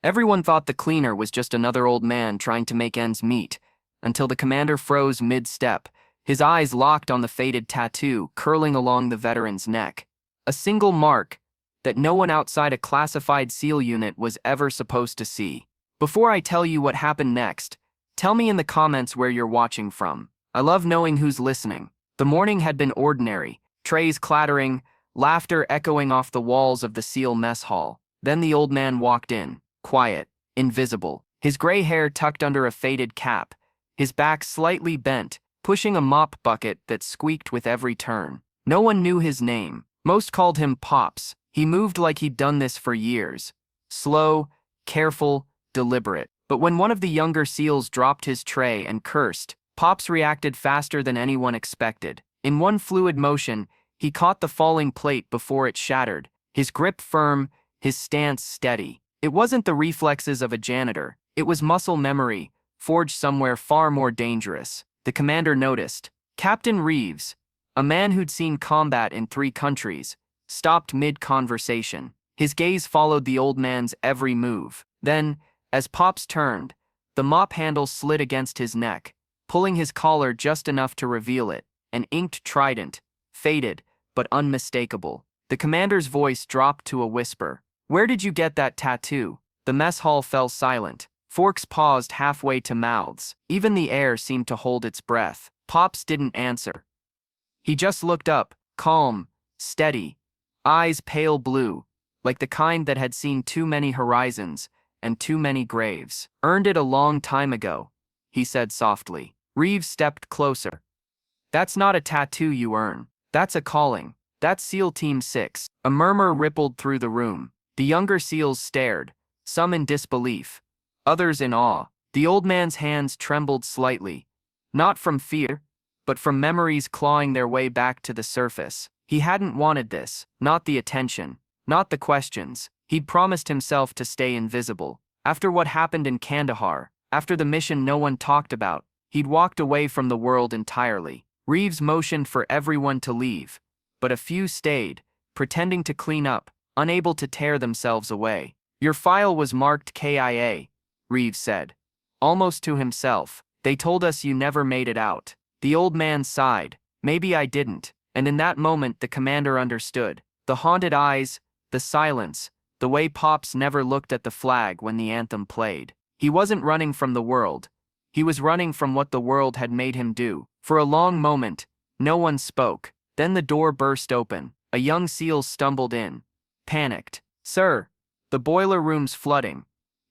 Everyone thought the cleaner was just another old man trying to make ends meet, until the commander froze mid-step, his eyes locked on the faded tattoo curling along the veteran's neck. A single mark that no one outside a classified SEAL unit was ever supposed to see. Before I tell you what happened next, tell me in the comments where you're watching from. I love knowing who's listening. The morning had been ordinary, trays clattering, laughter echoing off the walls of the SEAL mess hall. Then the old man walked in, quiet, invisible, his gray hair tucked under a faded cap, his back slightly bent, pushing a mop bucket that squeaked with every turn. No one knew his name. Most called him Pops. He moved like he'd done this for years. Slow, careful, deliberate. But when one of the younger SEALs dropped his tray and cursed, Pops reacted faster than anyone expected. In one fluid motion, he caught the falling plate before it shattered, his grip firm, his stance steady. It wasn't the reflexes of a janitor. It was muscle memory, forged somewhere far more dangerous. The commander noticed. Captain Reeves, a man who'd seen combat in 3 countries, stopped mid-conversation. His gaze followed the old man's every move. Then, as Pops turned, the mop handle slid against his neck, pulling his collar just enough to reveal it, an inked trident, faded, but unmistakable. The commander's voice dropped to a whisper. "Where did you get that tattoo?" The mess hall fell silent. Forks paused halfway to mouths. Even the air seemed to hold its breath. Pops didn't answer. He just looked up, calm, steady, eyes pale blue, like the kind that had seen too many horizons and too many graves. "Earned it a long time ago," he said softly. Reeves stepped closer. "That's not a tattoo you earn. That's a calling. That's SEAL Team 6. A murmur rippled through the room. The younger SEALs stared, some in disbelief, others in awe. The old man's hands trembled slightly, not from fear, but from memories clawing their way back to the surface. He hadn't wanted this, not the attention, not the questions. He'd promised himself to stay invisible. After what happened in Kandahar, after the mission no one talked about, he'd walked away from the world entirely. Reeves motioned for everyone to leave, but a few stayed, pretending to clean up, unable to tear themselves away. "Your file was marked KIA, Reeves said, almost to himself. "They told us you never made it out." The old man sighed. "Maybe I didn't." And in that moment the commander understood. The haunted eyes, the silence, the way Pops never looked at the flag when the anthem played. He wasn't running from the world. He was running from what the world had made him do. For a long moment, no one spoke. Then the door burst open. A young SEAL stumbled in, panicked. "Sir, the boiler room's flooding.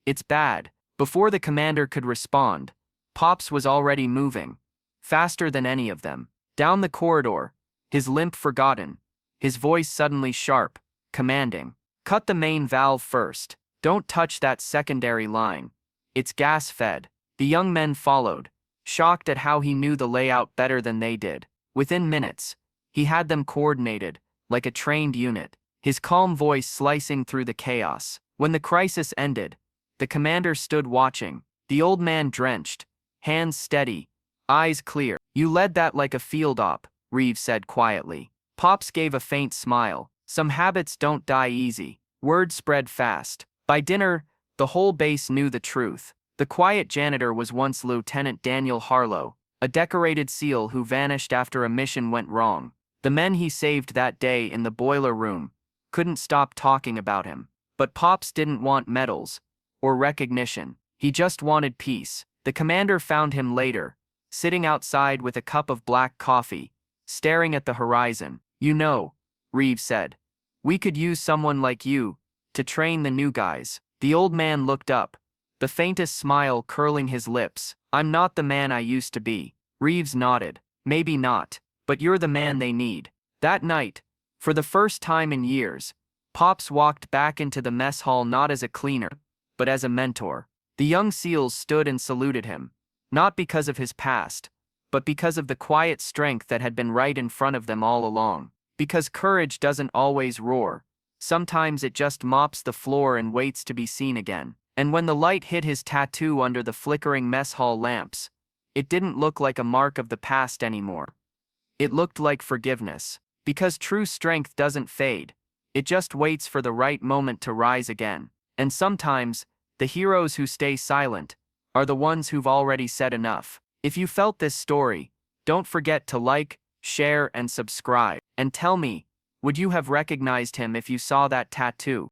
It's bad." Before the commander could respond, Pops was already moving, faster than any of them, down the corridor, his limp forgotten, his voice suddenly sharp, commanding. "Cut the main valve first. Don't touch that secondary line. It's gas-fed." The young men followed, shocked at how he knew the layout better than they did. Within minutes, he had them coordinated, like a trained unit, his calm voice slicing through the chaos. When the crisis ended, the commander stood watching, the old man drenched, hands steady, eyes clear. "You led that like a field op," Reeves said quietly. Pops gave a faint smile. "Some habits don't die easy." Word spread fast. By dinner, the whole base knew the truth. The quiet janitor was once Lieutenant Daniel Harlow, a decorated SEAL who vanished after a mission went wrong. The men he saved that day in the boiler room couldn't stop talking about him. But Pops didn't want medals or recognition. He just wanted peace. The commander found him later, sitting outside with a cup of black coffee, staring at the horizon. "You know," Reeves said, "we could use someone like you to train the new guys." The old man looked up, the faintest smile curling his lips. "I'm not the man I used to be." Reeves nodded. "Maybe not, but you're the man they need." That night, for the first time in years, Pops walked back into the mess hall not as a cleaner, but as a mentor. The young SEALs stood and saluted him, not because of his past, but because of the quiet strength that had been right in front of them all along. Because courage doesn't always roar. Sometimes it just mops the floor and waits to be seen again. And when the light hit his tattoo under the flickering mess hall lamps, it didn't look like a mark of the past anymore. It looked like forgiveness. Because true strength doesn't fade. It just waits for the right moment to rise again. And sometimes, The heroes who stay silent are the ones who've already said enough. If you felt this story, don't forget to like, share, and subscribe. And tell me, would you have recognized him if you saw that tattoo?